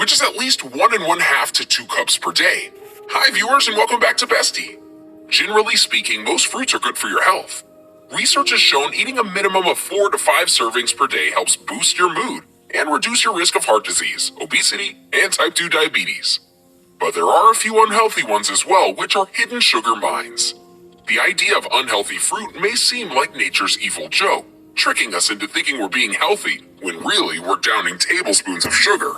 which is at least 1½ to 2 cups per day. Hi viewers and welcome back to Bestie. Generally speaking, most fruits are good for your health. Research has shown eating a minimum of 4 to 5 servings per day helps boost your mood and reduce your risk of heart disease, obesity, and type 2 diabetes. But there are a few unhealthy ones as well, which are hidden sugar mines. The idea of unhealthy fruit may seem like nature's evil joke, tricking us into thinking we're being healthy when really we're downing tablespoons of sugar.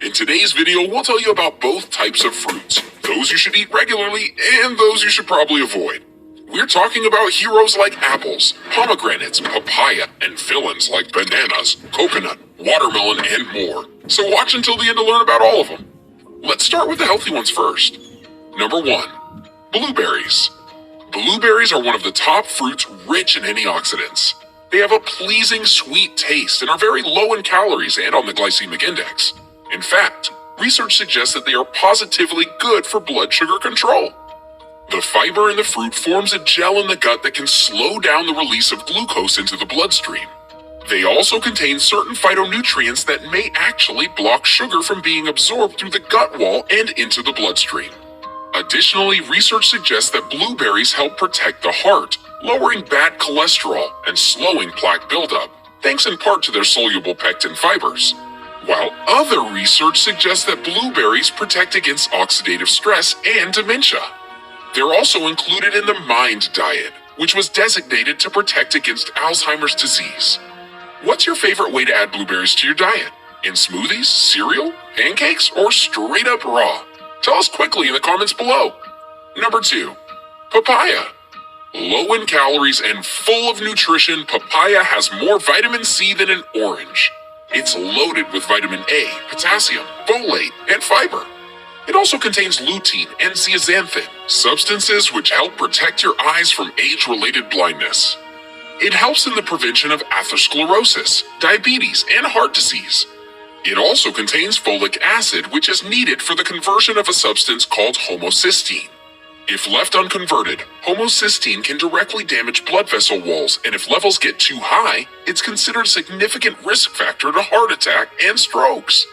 In today's video, we'll tell you about both types of fruits, those you should eat regularly and those you should probably avoid. We're talking about heroes like apples, pomegranates, papaya, and villains like bananas, coconut, watermelon, and more. So watch until the end to learn about all of them. Let's start with the healthy ones first. Number 1. Blueberries. Blueberries are one of the top fruits rich in antioxidants. They have a pleasing sweet taste and are very low in calories and on the glycemic index. In fact, research suggests that they are positively good for blood sugar control. The fiber in the fruit forms a gel in the gut that can slow down the release of glucose into the bloodstream. They also contain certain phytonutrients that may actually block sugar from being absorbed through the gut wall and into the bloodstream. Additionally, research suggests that blueberries help protect the heart, lowering bad cholesterol and slowing plaque buildup, thanks in part to their soluble pectin fibers. While other research suggests that blueberries protect against oxidative stress and dementia. They're also included in the MIND diet, which was designated to protect against Alzheimer's disease. What's your favorite way to add blueberries to your diet? In smoothies, cereal, pancakes, or straight up raw? Tell us quickly in the comments below. Number 2. Papaya. Low in calories and full of nutrition, papaya has more vitamin C than an orange. It's loaded with vitamin A, potassium, folate, and fiber. It also contains lutein and zeaxanthin, substances which help protect your eyes from age-related blindness. It helps in the prevention of atherosclerosis, diabetes, and heart disease. It also contains folic acid, which is needed for the conversion of a substance called homocysteine. If left unconverted, homocysteine can directly damage blood vessel walls, and if levels get too high, it's considered a significant risk factor to heart attack and strokes.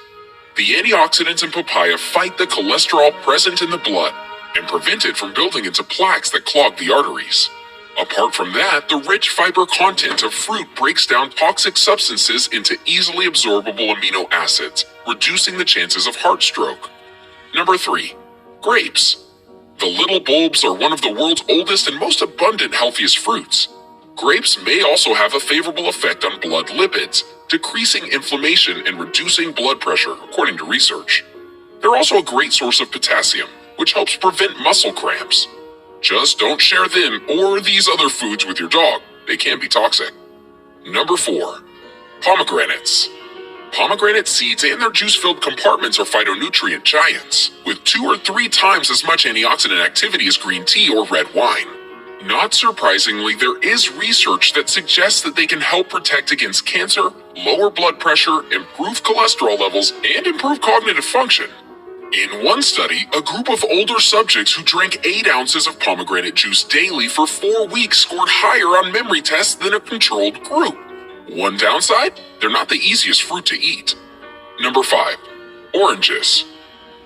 The antioxidants in papaya fight the cholesterol present in the blood and prevent it from building into plaques that clog the arteries. Apart from that, the rich fiber content of fruit breaks down toxic substances into easily absorbable amino acids, reducing the chances of heart stroke. Number 3. Grapes. The little bulbs are one of the world's oldest and most abundant healthiest fruits. Grapes may also have a favorable effect on blood lipids, decreasing inflammation and reducing blood pressure, according to research. They're also a great source of potassium, which helps prevent muscle cramps. Just don't share them or these other foods with your dog. They can be toxic. Number 4. Pomegranates. Pomegranate seeds and their juice-filled compartments are phytonutrient giants, with 2 or 3 times as much antioxidant activity as green tea or red wine. Not surprisingly, there is research that suggests that they can help protect against cancer, lower blood pressure, improve cholesterol levels, and improve cognitive function. In one study, a group of older subjects who drank 8 ounces of pomegranate juice daily for 4 weeks scored higher on memory tests than a controlled group. One downside, they're not the easiest fruit to eat. Number 5. Oranges.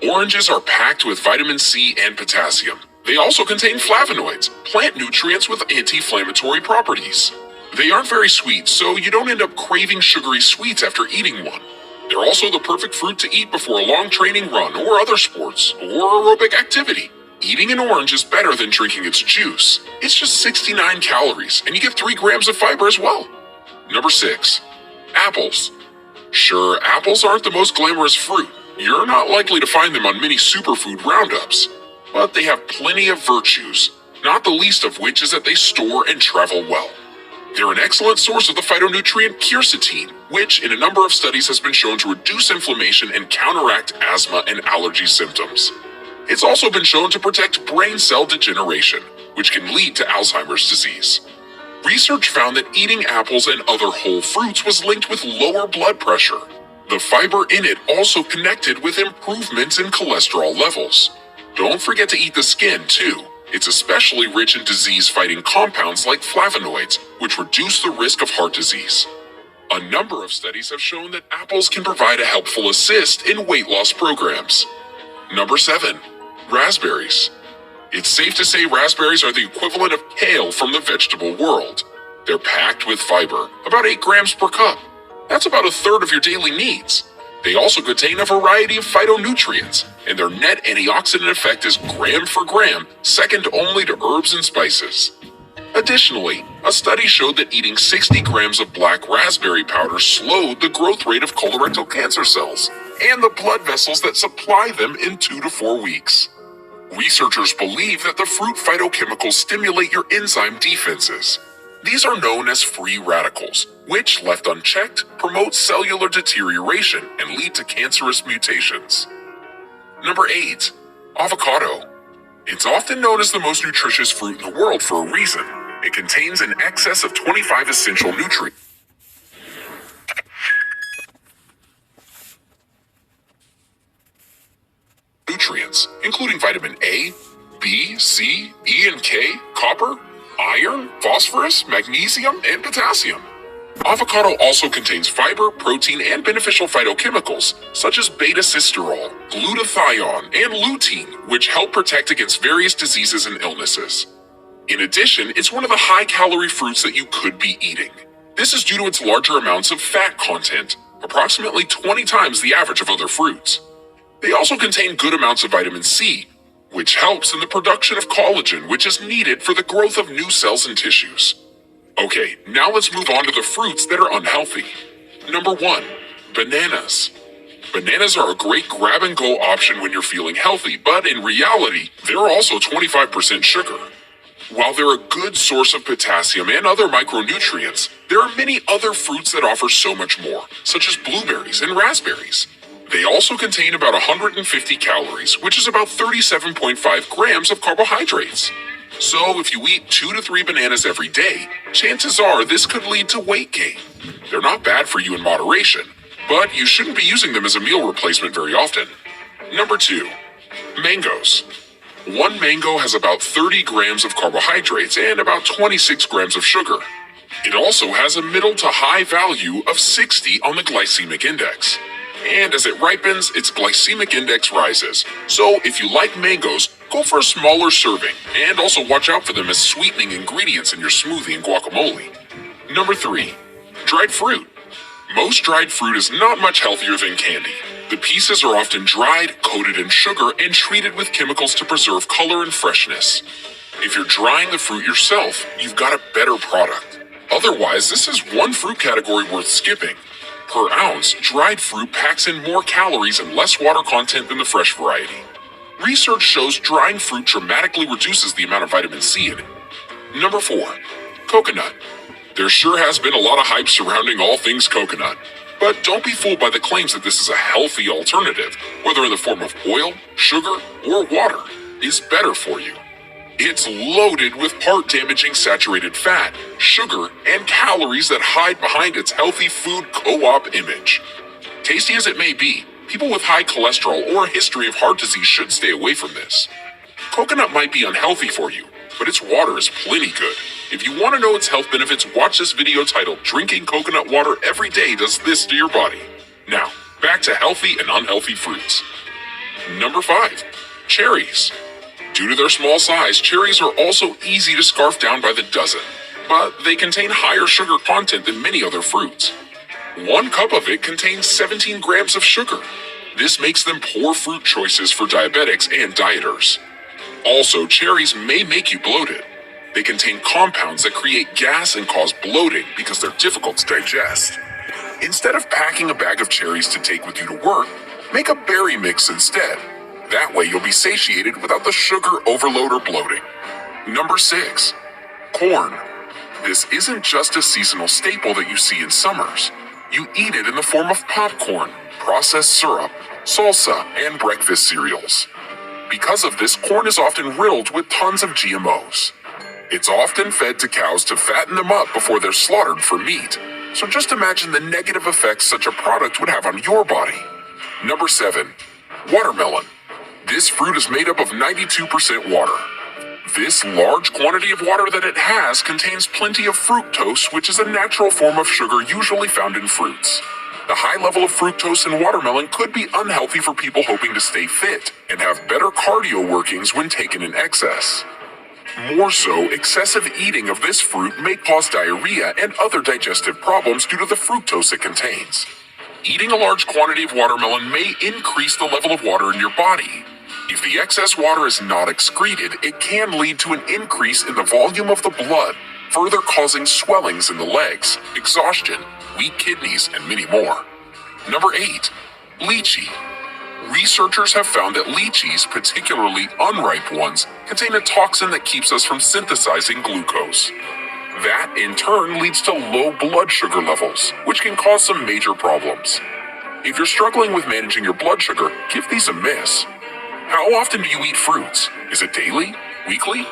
Oranges are packed with vitamin C and potassium. They also contain flavonoids, plant nutrients with anti-inflammatory properties. They aren't very sweet, so you don't end up craving sugary sweets after eating one. They're also the perfect fruit to eat before a long training run or other sports or aerobic activity. Eating an orange is better than drinking its juice. It's just 69 calories, and you get 3 grams of fiber as well. Number 6. Apples. Sure, apples aren't the most glamorous fruit. You're not likely to find them on many superfood roundups. But they have plenty of virtues, not the least of which is that they store and travel well. They're an excellent source of the phytonutrient quercetin, which in a number of studies has been shown to reduce inflammation and counteract asthma and allergy symptoms. It's also been shown to protect brain cell degeneration, which can lead to Alzheimer's disease. Research found that eating apples and other whole fruits was linked with lower blood pressure. The fiber in it also connected with improvements in cholesterol levels. Don't forget to eat the skin, too. It's especially rich in disease-fighting compounds like flavonoids, which reduce the risk of heart disease. A number of studies have shown that apples can provide a helpful assist in weight loss programs. Number 7. Raspberries. It's safe to say raspberries are the equivalent of kale from the vegetable world. They're packed with fiber, about 8 grams per cup. That's about a third of your daily needs. They also contain a variety of phytonutrients, and their net antioxidant effect is gram for gram, second only to herbs and spices. Additionally, a study showed that eating 60 grams of black raspberry powder slowed the growth rate of colorectal cancer cells and the blood vessels that supply them in 2 to 4 weeks. Researchers believe that the fruit phytochemicals stimulate your enzyme defenses. These are known as free radicals, which, left unchecked, promote cellular deterioration and lead to cancerous mutations. Number 8. Avocado. It's often known as the most nutritious fruit in the world for a reason. It contains an excess of 25 essential nutrients, including vitamin A, B, C, E, and K, copper, iron, phosphorus, magnesium, and potassium. Avocado also contains fiber, protein, and beneficial phytochemicals, such as beta-sitosterol, glutathione, and lutein, which help protect against various diseases and illnesses. In addition, it's one of the high-calorie fruits that you could be eating. This is due to its larger amounts of fat content, approximately 20 times the average of other fruits. They also contain good amounts of vitamin C, which helps in the production of collagen, which is needed for the growth of new cells and tissues. Okay, now let's move on to the fruits that are unhealthy. Number 1. Bananas. Bananas are a great grab-and-go option when you're feeling healthy, but in reality, they're also 25% sugar. While they're a good source of potassium and other micronutrients, there are many other fruits that offer so much more, such as blueberries and raspberries. They also contain about 150 calories, which is about 37.5 grams of carbohydrates. So if you eat 2 to 3 bananas every day, chances are this could lead to weight gain. They're not bad for you in moderation, but you shouldn't be using them as a meal replacement very often. Number 2. Mangoes. One mango has about 30 grams of carbohydrates and about 26 grams of sugar. It also has a middle to high value of 60 on the glycemic index. And as it ripens, its glycemic index rises. So if you like mangoes, go for a smaller serving, and also watch out for them as sweetening ingredients in your smoothie and guacamole. Number 3. Dried fruit. Most dried fruit is not much healthier than candy. The pieces are often dried, coated in sugar, and treated with chemicals to preserve color and freshness. If you're drying the fruit yourself, you've got a better product. Otherwise, this is one fruit category worth skipping. Per ounce, dried fruit packs in more calories and less water content than the fresh variety. Research shows drying fruit dramatically reduces the amount of vitamin C in it. Number 4. Coconut. There sure has been a lot of hype surrounding all things coconut. But don't be fooled by the claims that this is a healthy alternative, whether in the form of oil, sugar, or water, is better for you. It's loaded with heart-damaging saturated fat, sugar, and calories that hide behind its healthy food co-op image. Tasty as it may be, people with high cholesterol or a history of heart disease should stay away from this. Coconut might be unhealthy for you, but its water is plenty good. If you want to know its health benefits, watch this video titled "Drinking Coconut Water Every Day Does This to Your Body." Now, back to healthy and unhealthy fruits. Number 5. Cherries. Due to their small size, cherries are also easy to scarf down by the dozen, but they contain higher sugar content than many other fruits. 1 cup of it contains 17 grams of sugar. This makes them poor fruit choices for diabetics and dieters. Also, cherries may make you bloated. They contain compounds that create gas and cause bloating because they're difficult to digest. Instead of packing a bag of cherries to take with you to work, make a berry mix instead. That way you'll be satiated without the sugar overload or bloating. Number 6. Corn. This isn't just a seasonal staple that you see in summers. You eat it in the form of popcorn, processed syrup, salsa, and breakfast cereals. Because of this, corn is often riddled with tons of GMOs. It's often fed to cows to fatten them up before they're slaughtered for meat. So just imagine the negative effects such a product would have on your body. Number 7. Watermelon. This fruit is made up of 92% water. This large quantity of water that it has contains plenty of fructose, which is a natural form of sugar usually found in fruits. The high level of fructose in watermelon could be unhealthy for people hoping to stay fit and have better cardio workings when taken in excess. More so, excessive eating of this fruit may cause diarrhea and other digestive problems due to the fructose it contains. Eating a large quantity of watermelon may increase the level of water in your body. If the excess water is not excreted, it can lead to an increase in the volume of the blood, further causing swellings in the legs, exhaustion, weak kidneys, and many more. Number 8. Lychee. Researchers have found that lychees, particularly unripe ones, contain a toxin that keeps us from synthesizing glucose. That, in turn, leads to low blood sugar levels, which can cause some major problems. If you're struggling with managing your blood sugar, give these a miss. How often do you eat fruits? Is it daily? Weekly?